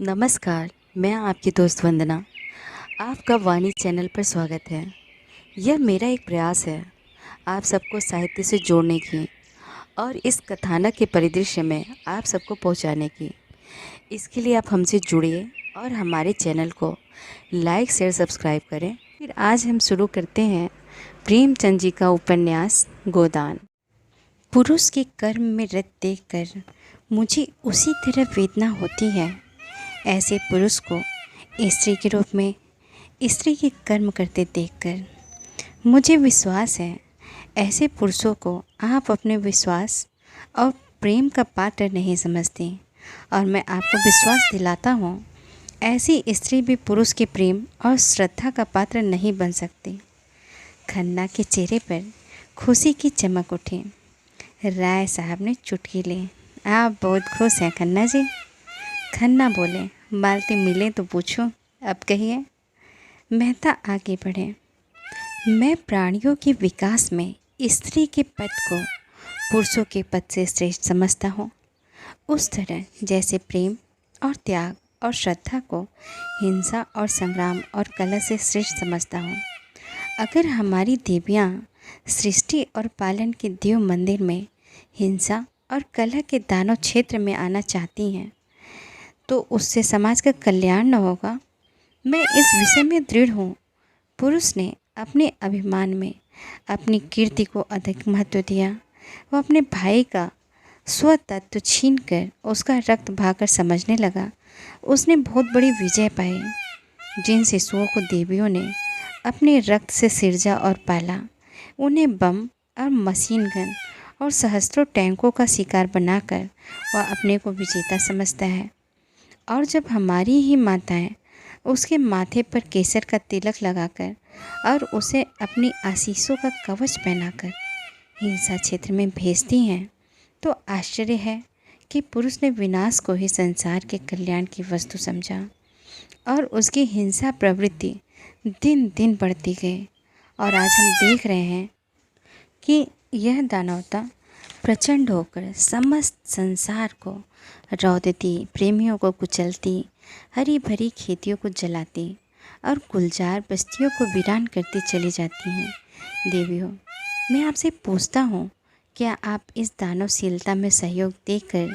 नमस्कार, मैं आपकी दोस्त वंदना। आपका वाणी चैनल पर स्वागत है। यह मेरा एक प्रयास है आप सबको साहित्य से जोड़ने की और इस कथानक के परिदृश्य में आप सबको पहुंचाने की। इसके लिए आप हमसे जुड़िए और हमारे चैनल को लाइक शेयर सब्सक्राइब करें। फिर आज हम शुरू करते हैं प्रेमचंद जी का उपन्यास गोदान। पुरुष के कर्म में रत देखकर मुझे उसी तरह वेदना होती है। ऐसे पुरुष को स्त्री के रूप में स्त्री के कर्म करते देखकर मुझे विश्वास है ऐसे पुरुषों को आप अपने विश्वास और प्रेम का पात्र नहीं समझते, और मैं आपको विश्वास दिलाता हूँ ऐसी स्त्री भी पुरुष के प्रेम और श्रद्धा का पात्र नहीं बन सकती। खन्ना के चेहरे पर खुशी की चमक उठी। राय साहब ने चुटकी ली। आप बहुत खुश हैं खन्ना जी। खन्ना बोले, मालती मिले तो पूछो, अब कहिए। मेहता आगे बढ़े। मैं प्राणियों के विकास में स्त्री के पद को पुरुषों के पद से श्रेष्ठ समझता हूँ, उस तरह जैसे प्रेम और त्याग और श्रद्धा को हिंसा और संग्राम और कला से श्रेष्ठ समझता हूँ। अगर हमारी देवियाँ सृष्टि और पालन के देव मंदिर में हिंसा और कला के दानव क्षेत्र में आना चाहती हैं तो उससे समाज का कल्याण न होगा। मैं इस विषय में दृढ़ हूँ। पुरुष ने अपने अभिमान में अपनी कीर्ति को अधिक महत्व दिया। वह अपने भाई का स्वतत्व छीन कर उसका रक्त बहाकर समझने लगा उसने बहुत बड़ी विजय पाई। जिन शिशुओं को देवियों ने अपने रक्त से सिरजा और पाला, उन्हें बम और मशीन गन और सहस्त्रों टैंकों का शिकार बनाकर वह अपने को विजेता समझता है। और जब हमारी ही माताएं उसके माथे पर केसर का तिलक लगाकर और उसे अपनी आशीषों का कवच पहनाकर हिंसा क्षेत्र में भेजती हैं, तो आश्चर्य है कि पुरुष ने विनाश को ही संसार के कल्याण की वस्तु समझा और उसकी हिंसा प्रवृत्ति दिन दिन बढ़ती गई। और आज हम देख रहे हैं कि यह दानवता प्रचंड होकर समस्त संसार को रौदती, प्रेमियों को कुचलती, हरी भरी खेतियों को जलाती और गुलजार बस्तियों को वीरान करती चली जाती हैं। देवियों, मैं आपसे पूछता हूँ, क्या आप इस दानवशीलता में सहयोग देकर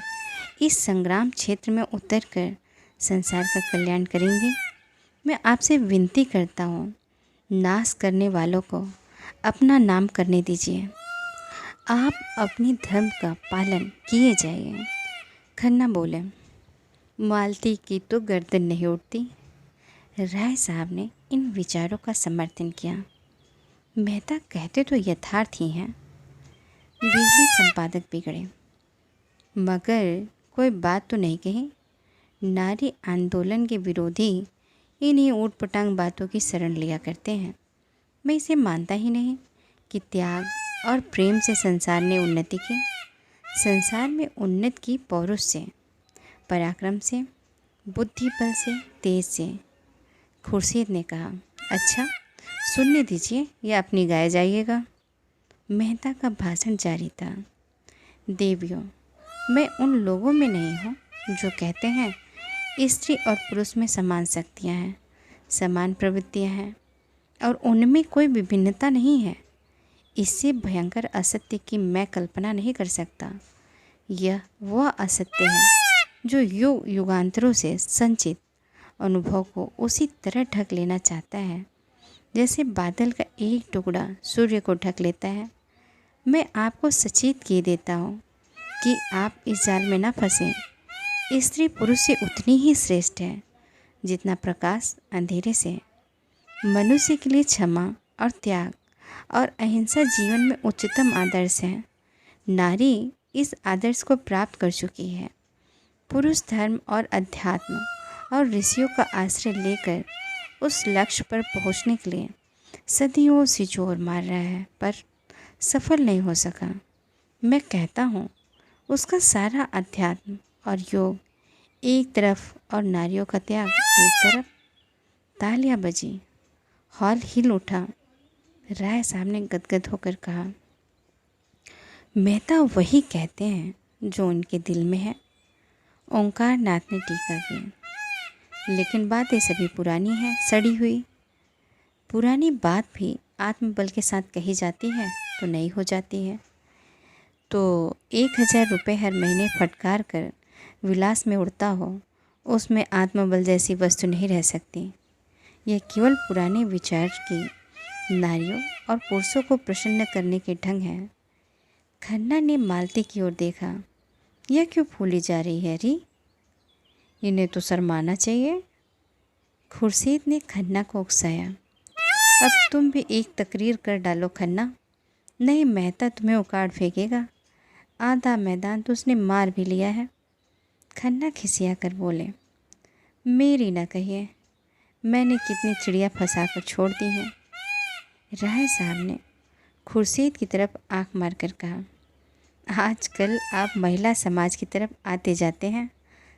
इस संग्राम क्षेत्र में उतरकर संसार का कल्याण करेंगे? मैं आपसे विनती करता हूँ, नाश करने वालों को अपना नाम करने दीजिए। आप अपनी धर्म का पालन किए जाइए। खन्ना बोले, मालती की तो गर्दन नहीं उठती। राय साहब ने इन विचारों का समर्थन किया। मेहता कहते तो यथार्थ ही हैं। बिजली संपादक बिगड़े, मगर कोई बात तो नहीं कही। नारी आंदोलन के विरोधी इन्हीं ऊटपटांग बातों की शरण लिया करते हैं। मैं इसे मानता ही नहीं कि त्याग और प्रेम से संसार ने उन्नति की। संसार में उन्नति की पौरुष से, पराक्रम से, बुद्धि बल से, तेज से। खुर्शीद ने कहा, अच्छा सुनने दीजिए या अपनी गाय जाइएगा। मेहता का भाषण जारी था। देवियों, मैं उन लोगों में नहीं हूँ जो कहते हैं स्त्री और पुरुष में समान शक्तियाँ हैं, समान प्रवृत्तियाँ हैं और उनमें कोई विभिन्नता नहीं है। इससे भयंकर असत्य की मैं कल्पना नहीं कर सकता। यह वह असत्य है जो युग युगांतरों से संचित अनुभव को उसी तरह ढक लेना चाहता है जैसे बादल का एक टुकड़ा सूर्य को ढक लेता है। मैं आपको सचेत किए देता हूँ कि आप इस जाल में ना फंसें। स्त्री पुरुष से उतनी ही श्रेष्ठ है जितना प्रकाश अंधेरे से। मनुष्य के लिए क्षमा और त्याग और अहिंसा जीवन में उच्चतम आदर्श है। नारी इस आदर्श को प्राप्त कर चुकी है। पुरुष धर्म और अध्यात्म और ऋषियों का आश्रय लेकर उस लक्ष्य पर पहुंचने के लिए सदियों से जोर मार रहा है, पर सफल नहीं हो सका। मैं कहता हूँ उसका सारा अध्यात्म और योग एक तरफ और नारियों का त्याग एक तरफ। तालियां बजी, हॉल हिल उठा। राय साहब ने गदगद होकर कहा, मेहता वही कहते हैं जो उनके दिल में है। ओंकार नाथ ने टीका की, लेकिन बातें सभी पुरानी हैं, सड़ी हुई। पुरानी बात भी आत्मबल के साथ कही जाती है तो नई हो जाती है। तो 1,000 रुपये हर महीने फटकार कर विलास में उड़ता हो, उसमें आत्मबल जैसी वस्तु नहीं रह सकती। यह केवल पुराने विचार की नारियों और पुरुषों को प्रसन्न करने के ढंग है। खन्ना ने मालती की ओर देखा। यह क्यों फूली जा रही है री? इन्हें तो शर्माना चाहिए। खुर्शीद ने खन्ना को उकसाया। अब तुम भी एक तकरीर कर डालो खन्ना, नहीं मेहता तुम्हें उखाड़ फेंकेगा। आधा मैदान तो उसने मार भी लिया है। खन्ना खिसिया कर बोले, मेरी ना कहिए, मैंने कितनी चिड़िया फंसा कर छोड़ दी हैं। राय साहब ने खुर्शीद की तरफ आंख मारकर कहा, आजकल आप महिला समाज की तरफ आते जाते हैं।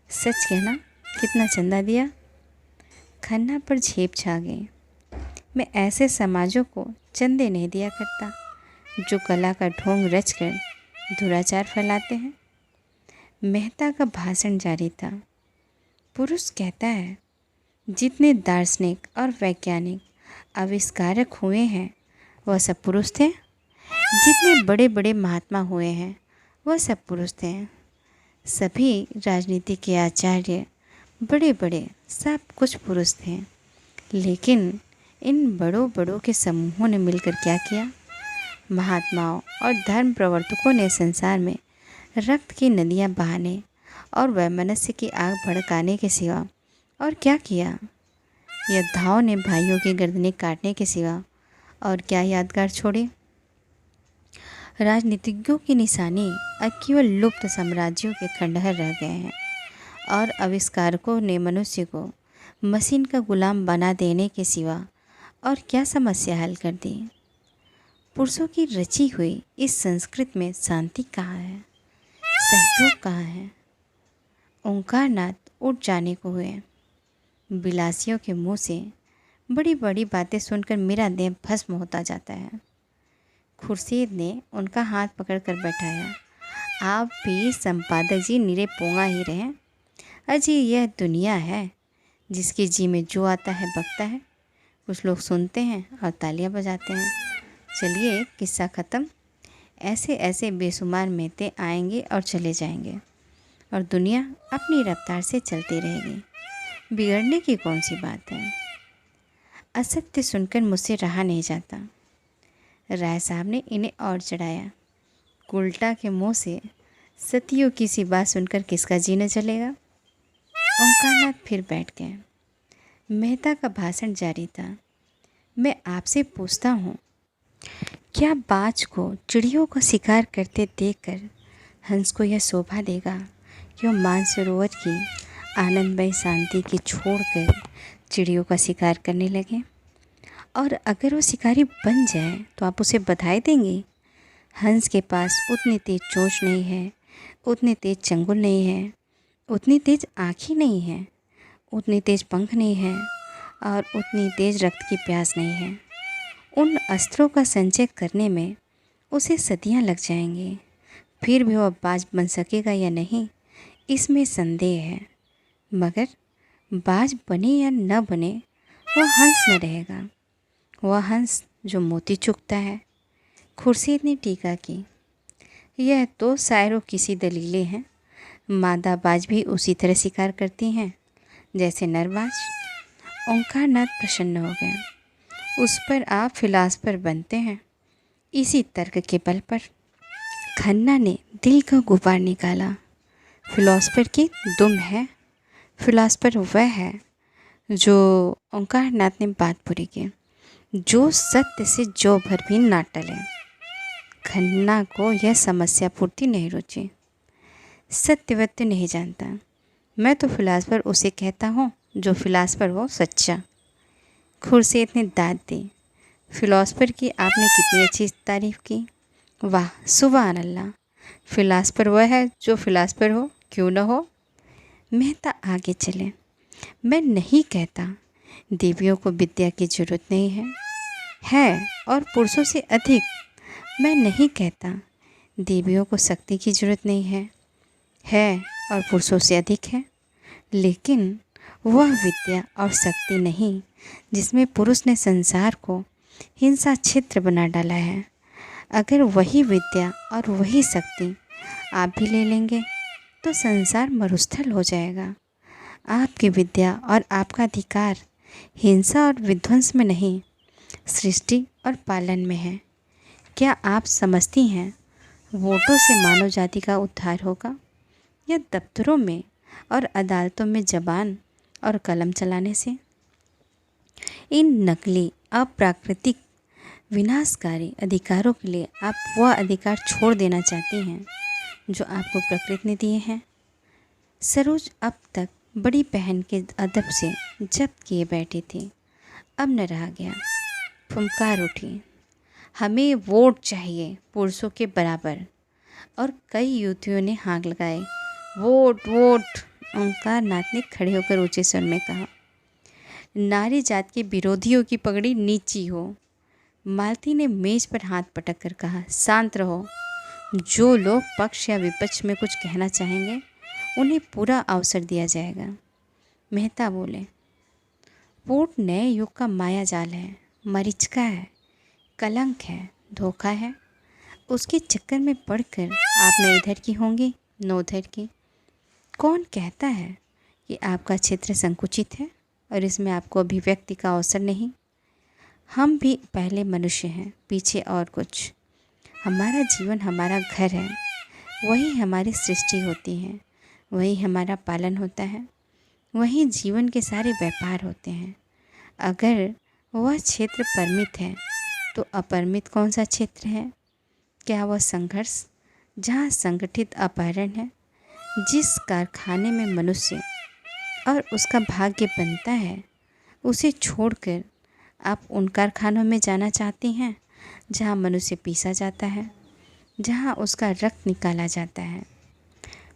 सच कहना, कितना चंदा दिया? खन्ना पर झेप छा गई। मैं ऐसे समाजों को चंदे नहीं दिया करता जो कला का ढोंग रचकर दुराचार फैलाते हैं। मेहता का भाषण जारी था। पुरुष कहता है, जितने दार्शनिक और वैज्ञानिक आविष्कारक हुए हैं वह सब पुरुष थे। जितने बड़े बड़े महात्मा हुए हैं वह सब पुरुष थे। सभी राजनीति के आचार्य बड़े बड़े सब कुछ पुरुष थे। लेकिन इन बड़ों बड़ों के समूहों ने मिलकर क्या किया? महात्माओं और धर्म प्रवर्तकों ने संसार में रक्त की नदियाँ बहाने और वैमनस्य की आग भड़काने के सिवा और क्या किया? योद्धाओं ने भाइयों की गर्दनें काटने के सिवा और क्या यादगार छोड़ी? राजनीतिज्ञों की निशानी अब केवल लुप्त साम्राज्यों के खंडहर रह गए हैं और आविष्कारकों ने मनुष्य को मशीन का गुलाम बना देने के सिवा और क्या समस्या हल कर दी? पुरुषों की रची हुई इस संस्कृत में शांति कहाँ है? सहयोग कहाँ है? ओंकारनाथ उठ जाने को हुए। विलासियों के मुंह से बड़ी बड़ी बातें सुनकर मेरा देह भस्म होता जाता है। खुर्शीद ने उनका हाथ पकड़कर बैठाया। आप भी संपादक जी निरे पोंगा ही रहे। अजी यह दुनिया है जिसकी जी में जो आता है बकता है। कुछ लोग सुनते हैं और तालियां बजाते हैं। चलिए किस्सा ख़त्म। ऐसे ऐसे बेशुमार मेहते आएंगे और चले जाएंगे और दुनिया अपनी रफ्तार से चलती रहेगी। बिगड़ने की कौन सी बात है? असत्य सुनकर मुझसे रहा नहीं जाता। राय साहब ने इन्हें और चढ़ाया। उल्टा के मुंह से सतियों की सी बात सुनकर किसका जी न चलेगा? ओंकारनाथ फिर बैठ गए। मेहता का भाषण जारी था। मैं आपसे पूछता हूँ, क्या बाज को चिड़ियों को शिकार करते देखकर हंस को यह शोभा देगा कि वह मानसरोवर की आनंदमय शांति की छोड़कर चिड़ियों का शिकार करने लगे? और अगर वो शिकारी बन जाए तो आप उसे बधाई देंगे? हंस के पास उतनी तेज चोंच नहीं है, उतने तेज चंगुल नहीं है, उतनी तेज आँखें नहीं है, उतनी तेज पंख नहीं है और उतनी तेज रक्त की प्यास नहीं है। उन अस्त्रों का संचय करने में उसे सदियां लग जाएंगी। फिर भी वह बाज बन सकेगा या नहीं, इसमें संदेह है। मगर बाज बने या न बने, वह हंस न रहेगा। वह हंस जो मोती चुगता है। खुर्शीद ने टीका की। यह तो शायरों की सी दलीलें हैं। मादा बाज भी उसी तरह शिकार करती हैं जैसे नरबाज। ओंकारनाथ प्रसन्न हो गए। उस पर आप फिलासफर बनते हैं, इसी तर्क के बल पर। खन्ना ने दिल का गुबार निकाला। फिलासफर की दुम है। फिलासफर वह है जो, ओंकारनाथ ने बात पूरी की, जो सत्य से जो भर भी ना टले। खन्ना को यह समस्या पूर्ति नहीं रुची। सत्यवत्य नहीं जानता। मैं तो फिलासफर उसे कहता हूँ जो फिलासफर हो सच्चा। खुर्शीद ने दाद दी। फिलासफर की आपने कितनी अच्छी तारीफ़ की। वाह सुभान अल्लाह। फिलासफर वह है जो फिलासफर हो, क्यों न हो। मेहता आगे चले। मैं नहीं कहता देवियों को विद्या की जरूरत नहीं है और पुरुषों से अधिक। मैं नहीं कहता देवियों को शक्ति की जरूरत नहीं है और पुरुषों से अधिक है। लेकिन वह विद्या और शक्ति नहीं जिसमें पुरुष ने संसार को हिंसा क्षेत्र बना डाला है। अगर वही विद्या और वही शक्ति आप भी ले लेंगे तो संसार मरुस्थल हो जाएगा। आपकी विद्या और आपका अधिकार हिंसा और विध्वंस में नहीं, सृष्टि और पालन में है। क्या आप समझती हैं वोटों से मानव जाति का उद्धार होगा या दफ्तरों में और अदालतों में जबान और कलम चलाने से? इन नकली अप्राकृतिक विनाशकारी अधिकारों के लिए आप वह अधिकार छोड़ देना चाहती हैं जो आपको प्रकृति ने दिए हैं। सरोज अब तक बड़ी बहन के अदब से जब्त किए बैठी थी, अब न रहा गया। फुंकार उठी, हमें वोट चाहिए पुरुषों के बराबर। और कई युवतियों ने हाँक लगाए, वोट वोट। ओंकार नाथ ने खड़े होकर ऊंचे स्वर में कहा, नारी जात के विरोधियों की पगड़ी नीची हो। मालती ने मेज पर हाथ पटक कर कहा, शांत रहो। जो लोग पक्ष या विपक्ष में कुछ कहना चाहेंगे उन्हें पूरा अवसर दिया जाएगा। मेहता बोले, वोट नए युग का माया जाल है, मरीचिका है, कलंक है, धोखा है। उसके चक्कर में पड़कर आप न इधर की होंगी न उधर की। कौन कहता है कि आपका क्षेत्र संकुचित है और इसमें आपको अभिव्यक्ति का अवसर नहीं? हम भी पहले मनुष्य हैं, पीछे और कुछ। हमारा जीवन हमारा घर है, वही हमारी सृष्टि होती है, वही हमारा पालन होता है, वही जीवन के सारे व्यापार होते हैं। अगर वह क्षेत्र परिमित है तो अपरिमित कौन सा क्षेत्र है? क्या वह संघर्ष जहाँ संगठित अपहरण है, जिस कारखाने में मनुष्य और उसका भाग्य बनता है, उसे छोड़कर आप उन कारखानों में जाना चाहती हैं जहाँ मनुष्य पीसा जाता है, जहाँ उसका रक्त निकाला जाता है?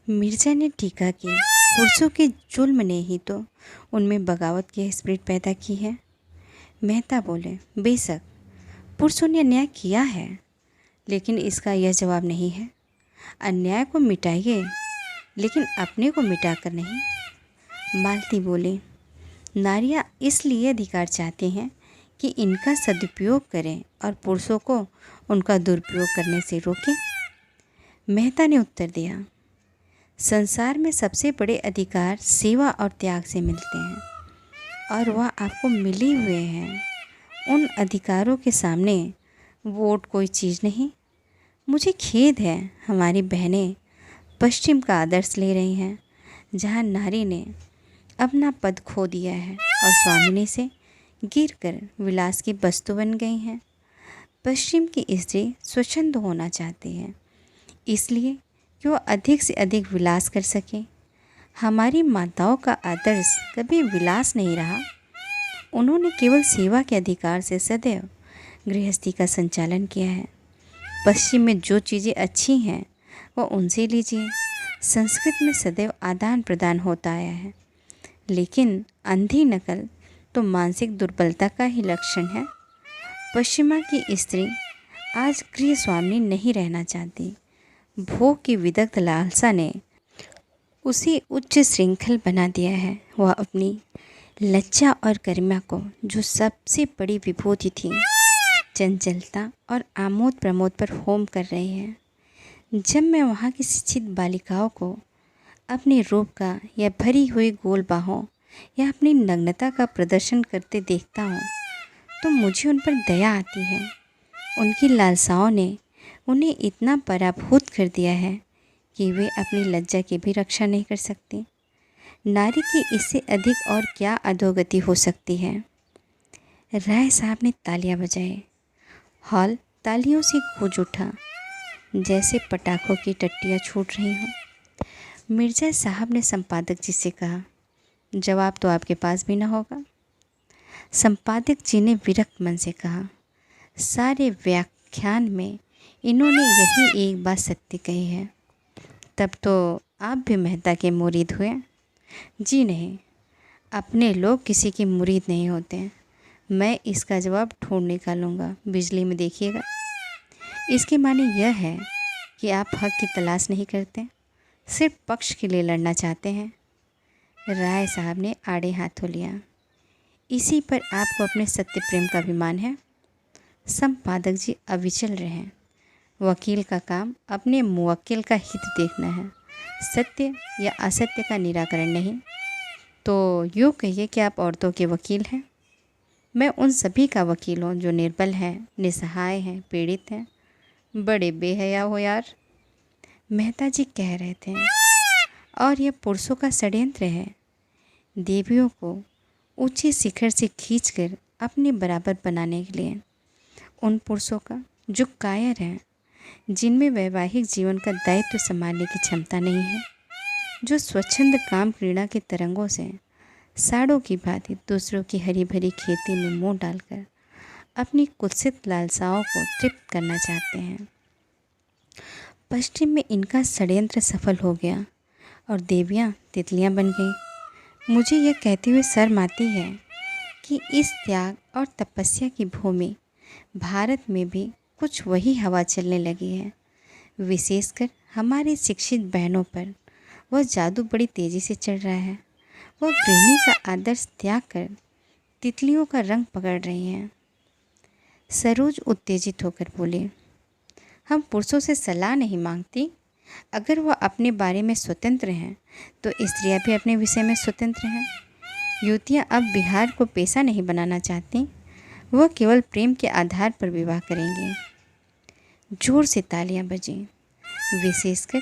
मिर्जा ने टीका की, पुरुषों के जुल्म ने ही तो उनमें बगावत की स्पिरिट पैदा की है। मेहता बोले, बेशक पुरुषों ने अन्याय किया है, लेकिन इसका यह जवाब नहीं है। अन्याय को मिटाइए, लेकिन अपने को मिटाकर नहीं। मालती बोले, नारियां इसलिए अधिकार चाहती हैं कि इनका सदुपयोग करें और पुरुषों को उनका दुरुपयोग करने से रोकें। मेहता ने उत्तर दिया, संसार में सबसे बड़े अधिकार सेवा और त्याग से मिलते हैं और वह आपको मिले हुए हैं। उन अधिकारों के सामने वोट कोई चीज़ नहीं। मुझे खेद है, हमारी बहनें पश्चिम का आदर्श ले रही हैं, जहाँ नारी ने अपना पद खो दिया है और स्वामिनी से गिरकर विलास की वस्तु बन गई हैं। पश्चिम की स्त्री स्वच्छंद होना चाहती है, इसलिए कि वह अधिक से अधिक विलास कर सके। हमारी माताओं का आदर्श कभी विलास नहीं रहा। उन्होंने केवल सेवा के अधिकार से सदैव गृहस्थी का संचालन किया है। पश्चिम में जो चीज़ें अच्छी हैं वह उनसे लीजिए। संस्कृत में सदैव आदान प्रदान होता आया है, लेकिन अंधी नकल तो मानसिक दुर्बलता का ही लक्षण है। पश्चिमा की स्त्री आज गृह स्वामिनी नहीं रहना चाहती। भोग की विदग्ध लालसा ने उसे उच्च श्रृंखल बना दिया है। वह अपनी लज्जा और गरिमा को, जो सबसे बड़ी विभूति थी, चंचलता और आमोद प्रमोद पर होम कर रही है। जब मैं वहाँ की शिक्षित बालिकाओं को अपने रूप का या भरी हुई गोल बाहों या अपनी नग्नता का प्रदर्शन करते देखता हूँ तो मुझे उन पर दया आती है। उनकी लालसाओं ने उन्हें इतना पराभूत कर दिया है कि वे अपनी लज्जा की भी रक्षा नहीं कर सकती। नारी की इससे अधिक और क्या अधोगति हो सकती है? राय साहब ने तालियां बजाई। हॉल तालियों से गूंज उठा, जैसे पटाखों की टट्टियां छूट रही हों। मिर्जा साहब ने संपादक जी से कहा, जवाब तो आपके पास भी न होगा। संपादक जी ने विरक्त मन से कहा, सारे व्याख्यान में इन्होंने यही एक बात सत्य कही है। तब तो आप भी मेहता के मुरीद हुए? जी नहीं, अपने लोग किसी के मुरीद नहीं होते हैं। मैं इसका जवाब ढूंढ निकालूंगा, बिजली में देखिएगा। इसके माने यह है कि आप हक की तलाश नहीं करते, सिर्फ पक्ष के लिए लड़ना चाहते हैं। राय साहब ने आड़े हाथों लिया। इसी पर आपको अपने सत्य प्रेम का अभिमान है? संपादक जी अविचल रहे। वकील का काम अपने मुवक्किल का हित देखना है, सत्य या असत्य का निराकरण नहीं। तो यूँ कहिए कि आप औरतों के वकील हैं। मैं उन सभी का वकील हूँ जो निर्बल हैं, निसहाय हैं, पीड़ित हैं। बड़े बेहया हो यार, मेहता जी कह रहे थे। और यह पुरुषों का षड्यंत्र है, देवियों को ऊंचे शिखर से खींचकर अपने बराबर बनाने के लिए। उन पुरुषों का जो कायर हैं, जिनमें वैवाहिक जीवन का दायित्व संभालने की क्षमता नहीं है, जो स्वच्छंद काम क्रीड़ा के तरंगों से साड़ों की भांति दूसरों की हरी भरी खेती में मुंह डालकर अपनी कुत्सित लालसाओं को तृप्त करना चाहते हैं। पश्चिम में इनका षड्यंत्र सफल हो गया और देवियाँ तितलियाँ बन गईं। मुझे यह कहते हुए शर्म आती है कि इस त्याग और तपस्या की भूमि भारत में भी कुछ वही हवा चलने लगी है। विशेषकर हमारी शिक्षित बहनों पर वह जादू बड़ी तेज़ी से चढ़ रहा है। वह गृहिणी का आदर्श त्याग कर तितलियों का रंग पकड़ रही हैं। सरोज उत्तेजित होकर बोली, हम पुरुषों से सलाह नहीं मांगती। अगर वह अपने बारे में स्वतंत्र हैं तो स्त्रियां भी अपने विषय में स्वतंत्र हैं। युवतियां अब बिहार को पेशा नहीं बनाना चाहती, वह केवल प्रेम के आधार पर विवाह करेंगी। जोर से तालियां बजीं। विशेषकर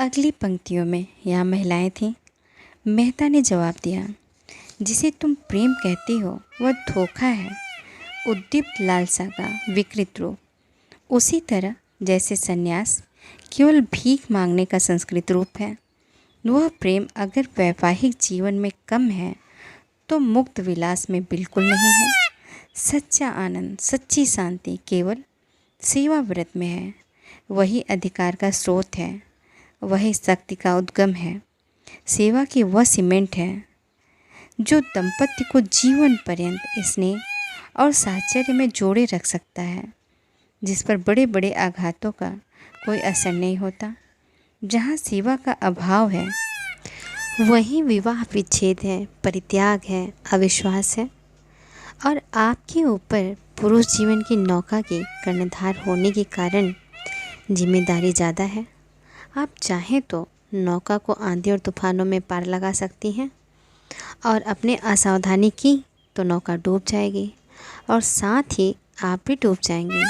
अगली पंक्तियों में यहाँ महिलाएं थीं। मेहता ने जवाब दिया, जिसे तुम प्रेम कहती हो वह धोखा है, उद्दीप्त लालसा का विकृत रूप। उसी तरह जैसे सन्यास केवल भीख मांगने का संस्कृत रूप है, वह प्रेम अगर वैवाहिक जीवन में कम है तो मुक्त विलास में बिल्कुल नहीं है। सच्चा आनंद, सच्ची शांति केवल सेवा व्रत में है। वही अधिकार का स्रोत है, वही शक्ति का उद्गम है। सेवा की वह सीमेंट है जो दंपति को जीवन पर्यंत स्नेह और साहचर्य में जोड़े रख सकता है, जिस पर बड़े बड़े आघातों का कोई असर नहीं होता। जहाँ सेवा का अभाव है वहीं विवाह विच्छेद है, परित्याग है, अविश्वास है। और आपके ऊपर पुरुष जीवन की नौका के कर्णधार होने के कारण जिम्मेदारी ज़्यादा है। आप चाहें तो नौका को आंधी और तूफानों में पार लगा सकती हैं, और अपने असावधानी की तो नौका डूब जाएगी और साथ ही आप भी डूब जाएंगे।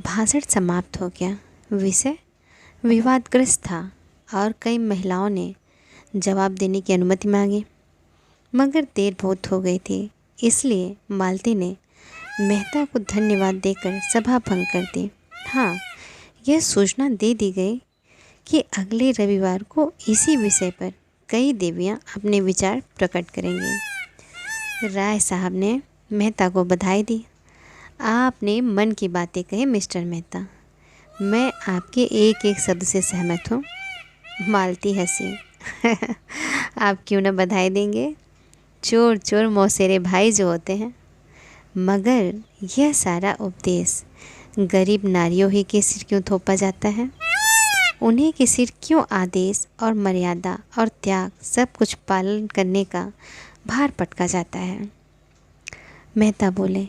भाषण समाप्त हो गया। विषय विवादग्रस्त था और कई महिलाओं ने जवाब देने की अनुमति मांगी, मगर देर बहुत हो गई थी, इसलिए मालती ने मेहता को धन्यवाद देकर सभा भंग कर दी। हाँ, यह सूचना दे दी गई कि अगले रविवार को इसी विषय पर कई देवियाँ अपने विचार प्रकट करेंगी। राय साहब ने मेहता को बधाई दी। आपने मन की बातें कही मिस्टर मेहता, मैं आपके एक एक शब्द से सहमत हूँ। मालती हंसी। आप क्यों न बधाई देंगे, चोर चोर मौसेरे भाई जो होते हैं। मगर यह सारा उपदेश गरीब नारियों ही के सिर क्यों थोपा जाता है? उन्हीं के सिर क्यों आदेश और मर्यादा और त्याग सब कुछ पालन करने का भार पटका जाता है? मेहता बोले,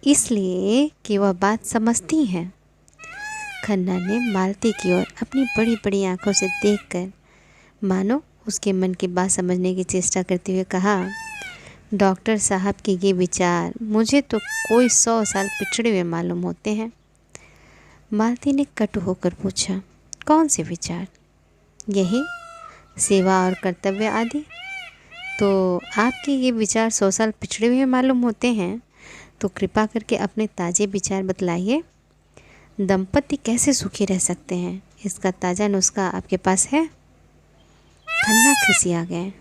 इसलिए कि वह बात समझती हैं। खन्ना ने मालती की ओर अपनी बड़ी बड़ी आंखों से देखकर मानो उसके मन की बात समझने की चेष्टा करते हुए कहा, डॉक्टर साहब के ये विचार मुझे तो कोई 100 साल पिछड़े हुए मालूम होते हैं। मालती ने कटु होकर पूछा, कौन से विचार? यही सेवा और कर्तव्य आदि। तो आपके ये विचार 100 साल पिछड़े हुए मालूम होते हैं, तो कृपा करके अपने ताज़े विचार बतलाइए। दंपति कैसे सुखी रह सकते हैं, इसका ताज़ा नुस्खा आपके पास है? खन्ना खिसिया गए।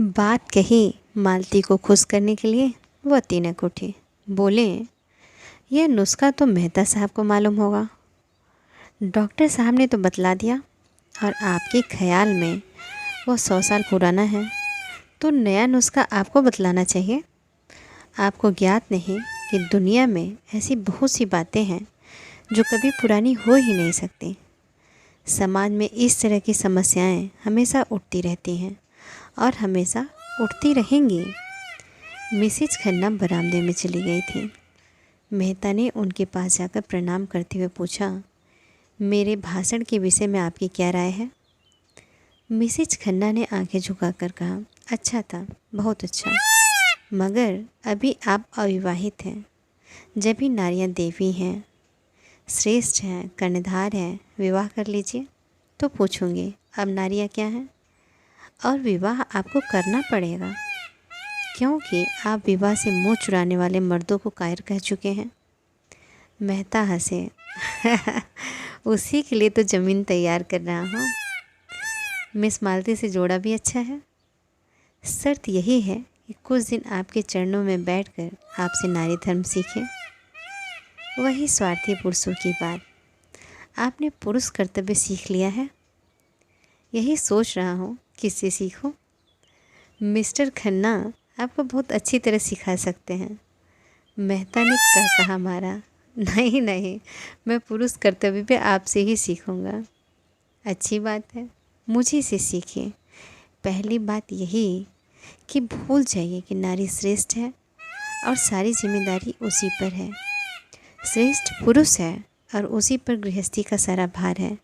बात कही मालती को खुश करने के लिए, वह तिनक उठी। बोले, यह नुस्खा तो मेहता साहब को मालूम होगा। डॉक्टर साहब ने तो बतला दिया, और आपके ख्याल में वह 100 साल पुराना है, तो नया नुस्खा आपको बतलाना चाहिए। आपको ज्ञात नहीं कि दुनिया में ऐसी बहुत सी बातें हैं जो कभी पुरानी हो ही नहीं सकती। समाज में इस तरह की समस्याएं हमेशा उठती रहती हैं और हमेशा उठती रहेंगी। मिसेज खन्ना बरामदे में चली गई थी। मेहता ने उनके पास जाकर प्रणाम करते हुए पूछा, मेरे भाषण के विषय में आपकी क्या राय है? मिसेज खन्ना ने आंखें झुकाकर कहा, अच्छा था, बहुत अच्छा, मगर अभी आप अविवाहित हैं। जब भी नारियां देवी हैं, श्रेष्ठ हैं, कर्णधार हैं, विवाह कर लीजिए तो पूछूंगी अब नारियां क्या हैं। और विवाह आपको करना पड़ेगा, क्योंकि आप विवाह से मुंह चुराने वाले मर्दों को कायर कह चुके हैं। मेहता हंसे उसी के लिए तो ज़मीन तैयार कर रहा हूँ। मिस मालती से जोड़ा भी अच्छा है। शर्त यही है कि कुछ दिन आपके चरणों में बैठकर आपसे नारी धर्म सीखें। वही स्वार्थी पुरुषों की बात, आपने पुरुष कर्तव्य सीख लिया है। यही सोच रहा हूँ किससे सीखूं। मिस्टर खन्ना आपको बहुत अच्छी तरह सिखा सकते हैं। मेहता ने कहा मारा, नहीं नहीं, मैं पुरुष कर्तव्य पे आपसे ही सीखूंगा। अच्छी बात है, मुझे से सीखिए। पहली बात यही कि भूल जाइए कि नारी श्रेष्ठ है और सारी जिम्मेदारी उसी पर है। श्रेष्ठ पुरुष है और उसी पर गृहस्थी का सारा भार है।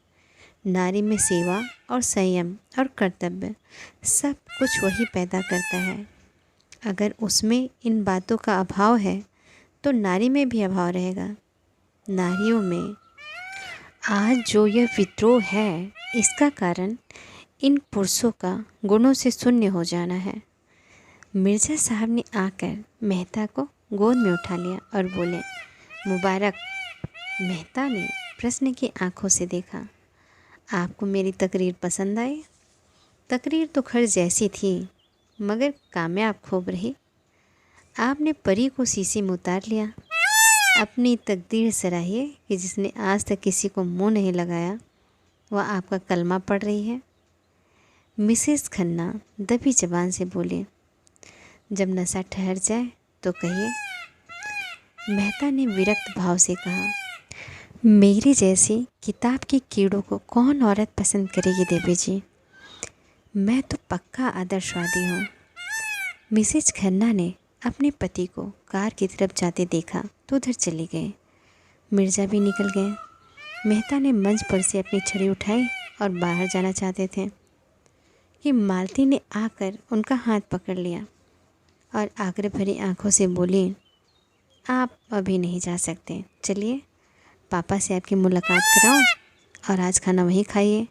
नारी में सेवा और संयम और कर्तव्य सब कुछ वही पैदा करता है। अगर उसमें इन बातों का अभाव है तो नारी में भी अभाव रहेगा। नारियों में आज जो यह विद्रोह है, इसका कारण इन पुरुषों का गुणों से शून्य हो जाना है। मिर्ज़ा साहब ने आकर मेहता को गोद में उठा लिया और बोले, मुबारक। मेहता ने प्रश्न की आंखों से देखा, आपको मेरी तकरीर पसंद आई? तकरीर तो खैर जैसी थी, मगर कामयाब खूब रही। आपने परी को शीशे में उतार लिया। अपनी तकदीर सराहिए कि जिसने आज तक किसी को मुंह नहीं लगाया, वह आपका कलमा पढ़ रही है। मिसेस खन्ना दबी जबान से बोले, जब नशा ठहर जाए तो कहिए। मेहता ने विरक्त भाव से कहा, मेरी जैसी किताब के कीड़ों को कौन औरत पसंद करेगी देवी जी? मैं तो पक्का आदर्शवादी हूँ। मिसेज खन्ना ने अपने पति को कार की तरफ जाते देखा तो उधर चले गए। मिर्ज़ा भी निकल गए। मेहता ने मंच पर से अपनी छड़ी उठाई और बाहर जाना चाहते थे कि मालती ने आकर उनका हाथ पकड़ लिया और आग्रह भरी आंखों से बोली, आप अभी नहीं जा सकते, चलिए पापा से आपकी मुलाकात कराऊं और आज खाना वहीं खाइए।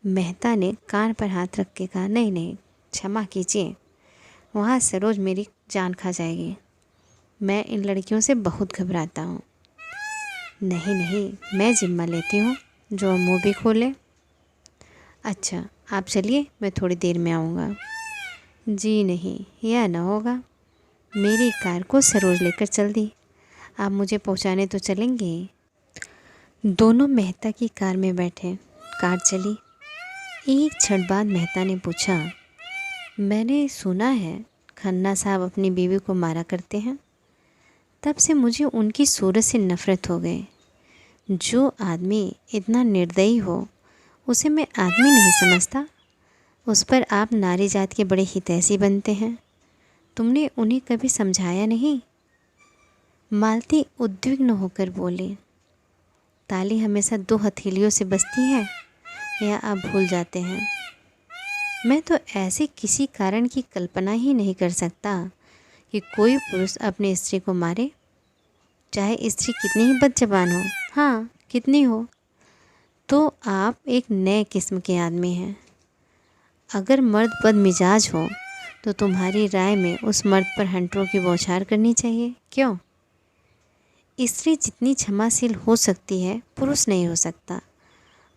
मेहता ने कान पर हाथ रख के कहा, नहीं नहीं, क्षमा कीजिए, वहाँ से रोज़ मेरी जान खा जाएगी। मैं इन लड़कियों से बहुत घबराता हूँ। नहीं नहीं, मैं जिम्मा लेती हूँ, जो मुँह भी खोले। अच्छा आप चलिए, मैं थोड़ी देर में आऊँगा। जी नहीं, यह न होगा। मेरी कार को सरोज लेकर चल दी, आप मुझे पहुँचाने तो चलेंगे? दोनों मेहता की कार में बैठे। कार चली। एक क्षण बाद मेहता ने पूछा, मैंने सुना है खन्ना साहब अपनी बीवी को मारा करते हैं। तब से मुझे उनकी सूरत से नफ़रत हो गई। जो आदमी इतना निर्दयी हो, उसे मैं आदमी नहीं समझता। उस पर आप नारी जात के बड़े हितैषी बनते हैं। तुमने उन्हें कभी समझाया नहीं? मालती उद्विग्न होकर बोली, ताली हमेशा दो हथेलियों से बजती है, या आप भूल जाते हैं? मैं तो ऐसे किसी कारण की कल्पना ही नहीं कर सकता कि कोई पुरुष अपनी स्त्री को मारे, चाहे स्त्री कितनी ही बदज़बान हो। हाँ, कितनी हो। तो आप एक नए किस्म के आदमी हैं। अगर मर्द बदमिजाज हो तो तुम्हारी राय में उस मर्द पर हंटरों की बौछार करनी चाहिए, क्यों? स्त्री जितनी क्षमाशील हो सकती है, पुरुष नहीं हो सकता।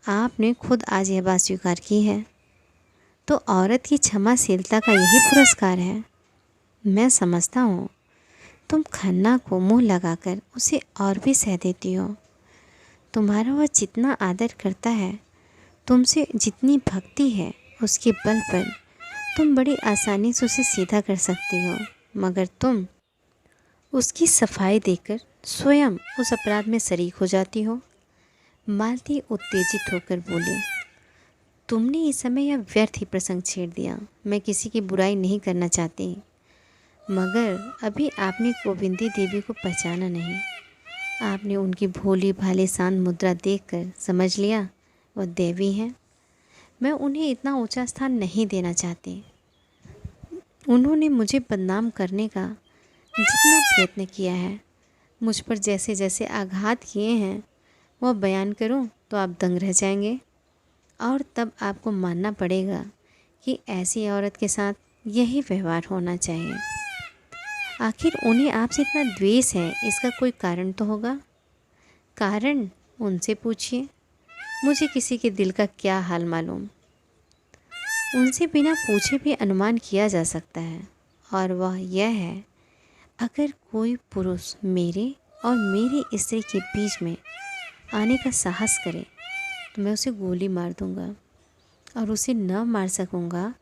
आपने खुद आज यह बात स्वीकार की है। तो औरत की क्षमाशीलता का यही पुरस्कार है। मैं समझता हूँ तुम खन्ना को मुंह लगाकर उसे और भी सह देती हो। तुम्हारा वह जितना आदर करता है, तुमसे जितनी भक्ति है, उसके बल पर तुम बड़ी आसानी से उसे सीधा कर सकती हो, मगर तुम उसकी सफाई देकर स्वयं उस अपराध में शरीक हो जाती हो। मालती उत्तेजित होकर बोली, तुमने इस समय यह व्यर्थ ही प्रसंग छेड़ दिया। मैं किसी की बुराई नहीं करना चाहती, मगर अभी आपने गोविंदी देवी को पहचाना नहीं। आपने उनकी भोली भाली शांत मुद्रा देखकर समझ लिया वह देवी हैं। मैं उन्हें इतना ऊंचा स्थान नहीं देना चाहती। उन्होंने मुझे बदनाम करने का जितना प्रयत्न किया है, मुझ पर जैसे जैसे आघात किए हैं, वह बयान करूं तो आप दंग रह जाएंगे। और तब आपको मानना पड़ेगा कि ऐसी औरत के साथ यही व्यवहार होना चाहिए। आखिर उन्हें आपसे इतना द्वेष है, इसका कोई कारण तो होगा। कारण उनसे पूछिए, मुझे किसी के दिल का क्या हाल मालूम। उनसे बिना पूछे भी अनुमान किया जा सकता है, और वह यह है, अगर कोई पुरुष मेरे और मेरी स्त्री के बीच में आने का साहस करे तो मैं उसे गोली मार दूंगा, और उसे न मार सकूंगा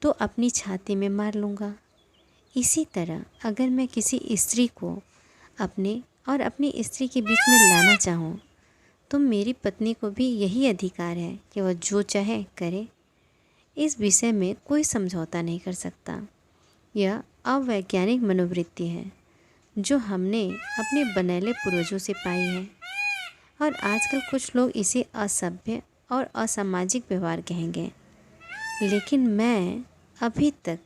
तो अपनी छाती में मार लूँगा। इसी तरह अगर मैं किसी स्त्री को अपने और अपनी स्त्री के बीच में लाना चाहूँ तो मेरी पत्नी को भी यही अधिकार है कि वह जो चाहे करे। इस विषय में कोई समझौता नहीं कर सकता। यह अवैज्ञानिक मनोवृत्ति है जो हमने अपने बनेले पूर्वजों से पाई है, और आजकल कुछ लोग इसे असभ्य और असामाजिक व्यवहार कहेंगे, लेकिन मैं अभी तक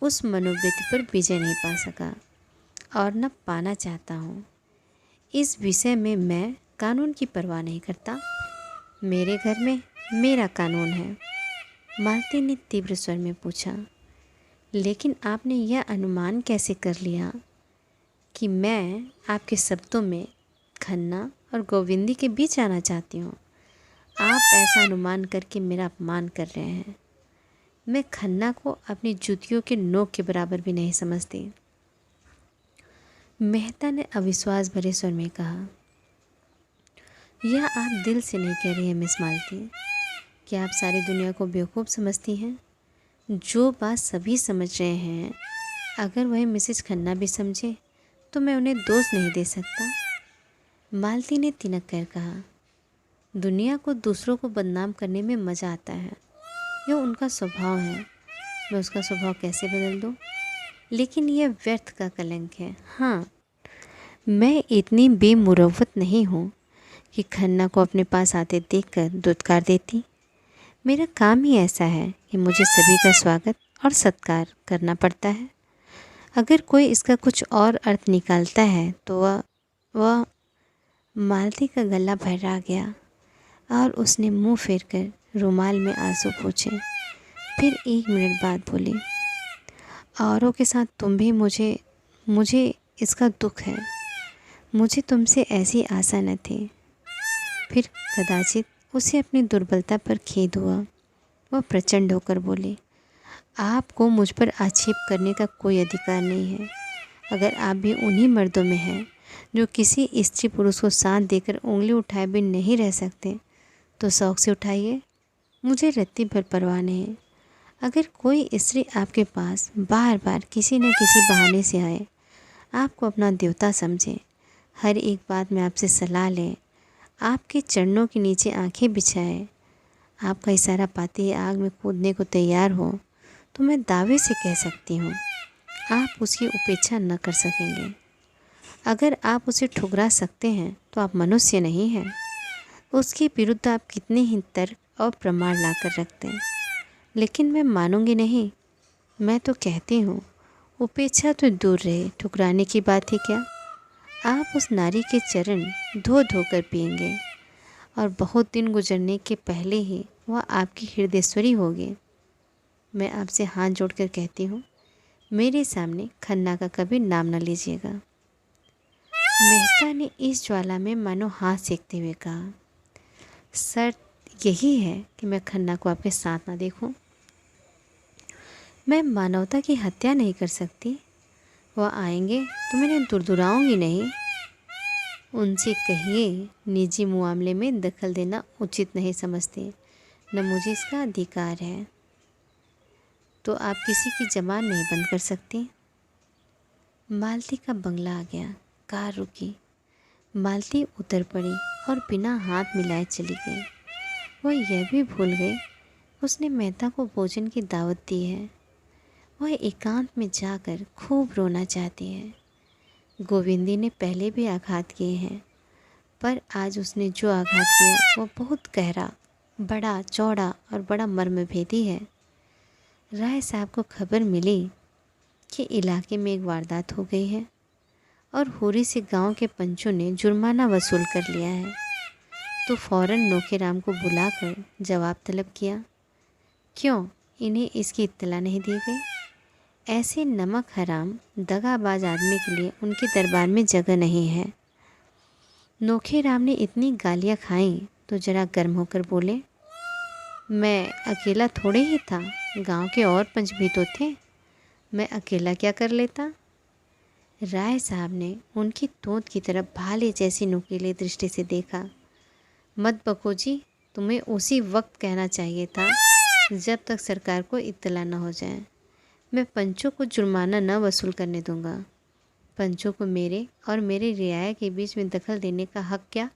उस मनोवृत्ति पर विजय नहीं पा सका और न पाना चाहता हूँ। इस विषय में मैं कानून की परवाह नहीं करता। मेरे घर में मेरा कानून है। मालती ने तीव्र स्वर में पूछा, लेकिन आपने यह अनुमान कैसे कर लिया कि मैं आपके शब्दों में खन्ना और गोविंदी के बीच आना चाहती हूँ? आप ऐसा अनुमान करके मेरा अपमान कर रहे हैं। मैं खन्ना को अपनी जूतियों के नोक के बराबर भी नहीं समझती। मेहता ने अविश्वास भरे स्वर में कहा, यह आप दिल से नहीं कह रही हैं मिस मालती। क्या आप सारी दुनिया को बेवकूफ़ समझती हैं? जो बात सभी समझ रहे हैं, अगर वह मिसेज खन्ना भी समझे तो मैं उन्हें दोष नहीं दे सकता। मालती ने तिनक कर कहा, दुनिया को दूसरों को बदनाम करने में मज़ा आता है। यह उनका स्वभाव है। मैं उसका स्वभाव कैसे बदल दूँ? लेकिन यह व्यर्थ का कलंक है। हाँ, मैं इतनी बेमुरव्वत नहीं हूँ कि खन्ना को अपने पास आते देखकर दुत्कार देती। मेरा काम ही ऐसा है कि मुझे सभी का स्वागत और सत्कार करना पड़ता है। अगर कोई इसका कुछ और अर्थ निकालता है तो वह मालती का गला भर्रा गया और उसने मुंह फेरकर रुमाल में आंसू पोंछे। फिर 1 मिनट बाद बोली, औरों के साथ तुम भी मुझे इसका दुख है। मुझे तुमसे ऐसी आशा न थी। फिर कदाचित उसे अपनी दुर्बलता पर खेद हुआ। वह प्रचंड होकर बोली, आपको मुझ पर आक्षेप करने का कोई अधिकार नहीं है। अगर आप भी उन्हीं मर्दों में हैं जो किसी स्त्री पुरुष को साथ देकर उंगली उठाए भी नहीं रह सकते, तो शौक़ से उठाइए। मुझे रत्ती भर परवाह नहीं। अगर कोई स्त्री आपके पास बार बार किसी न किसी बहाने से आए, आपको अपना देवता समझे, हर एक बात में आपसे सलाह लें, आपके चरणों के नीचे आंखें बिछाए, आपका इशारा पाते ही आग में कूदने को तैयार हो, तो मैं दावे से कह सकती हूँ आप उसकी उपेक्षा न कर सकेंगे। अगर आप उसे ठुकरा सकते हैं तो आप मनुष्य नहीं हैं। उसके विरुद्ध आप कितने ही तर्क और प्रमाण ला कर रखते हैं, लेकिन मैं मानूंगी नहीं। मैं तो कहती हूँ उपेक्षा तो दूर रहे, ठुकराने की बात ही क्या। आप उस नारी के चरण धो धो कर पिएंगे, और बहुत दिन गुजरने के पहले ही वह आपकी हृदयेश्वरी होगी। मैं आपसे हाथ जोड़कर कहती हूँ, मेरे सामने खन्ना का कभी नाम न लीजिएगा। मेहता ने इस ज्वाला में मानो हाथ सेकते हुए कहा, शर्त यही है कि मैं खन्ना को आपके साथ ना देखूं। मैं मानवता की हत्या नहीं कर सकती। वह आएंगे तो मैं इन्हें दुरदुराऊंगी नहीं। उनसे कहिए निजी मामले में दखल देना उचित नहीं समझते, न मुझे इसका अधिकार है। तो आप किसी की ज़बान नहीं बंद कर सकती। मालती का बंगला आ गया। कार रुकी। मालती उतर पड़ी और बिना हाथ मिलाए चली गई। वह यह भी भूल गई उसने मेहता को भोजन की दावत दी है। वह एकांत में जाकर खूब रोना चाहती है। गोविंदी ने पहले भी आघात किए हैं, पर आज उसने जो आघात किया वह बहुत गहरा, बड़ा चौड़ा और बड़ा मर्मभेदी है। राय साहब को खबर मिली कि इलाके में एक वारदात हो गई है और होरी से गांव के पंचों ने जुर्माना वसूल कर लिया है, तो फौरन नोखेराम को बुलाकर जवाब तलब किया। क्यों इन्हें इसकी इत्तला नहीं दी गई? ऐसे नमक हराम दगाबाज आदमी के लिए उनके दरबार में जगह नहीं है। नोखेराम ने इतनी गालियाँ खाईं तो जरा गर्म होकर बोले, मैं अकेला थोड़े ही था, गांव के और पंच भी तो थे, मैं अकेला क्या कर लेता? राय साहब ने उनकी तोंद की तरफ भाले जैसी नुकीली दृष्टि से देखा। मत बको जी, तुम्हें उसी वक्त कहना चाहिए था जब तक सरकार को इत्तला न हो जाए। मैं पंचों को जुर्माना न वसूल करने दूंगा। पंचों को मेरे और मेरे रियाया के बीच में दखल देने का हक क्या